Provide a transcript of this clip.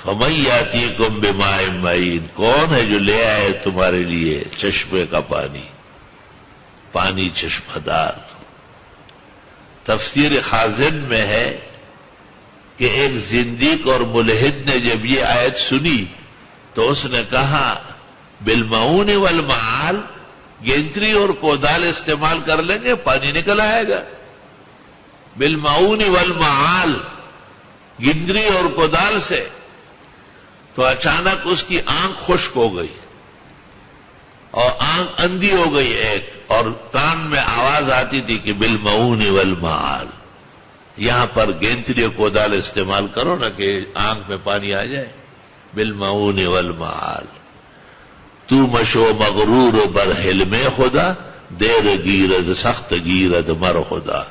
فَمَن يَأْتِيكُم بِمَاءٍ مَّعِينٍ، کون ہے جو لے آئے تمہارے لیے چشمے کا پانی، پانی چشمہ دار۔ تفسیر خازن میں ہے کہ ایک زندیق اور ملحد نے جب یہ آیت سنی تو اس نے کہا بالمعون والمعال، گینتری اور کودال استعمال کر لیں گے پانی نکل آئے گا۔ بالمعون والمعال، گنجری اور کودال سے۔ تو اچانک اس کی آنکھ خشک ہو گئی اور آنکھ اندھی ہو گئی ایک، اور کان میں آواز آتی تھی کہ بالمعون والمعال، یہاں پر گینتری اور کودال استعمال کرو نا کہ آنکھ میں پانی آ جائے۔ بالمعون والمعال، تو مشو مغرور بر حلم خدا، دیر گیرد سخت گیرد مر خدا۔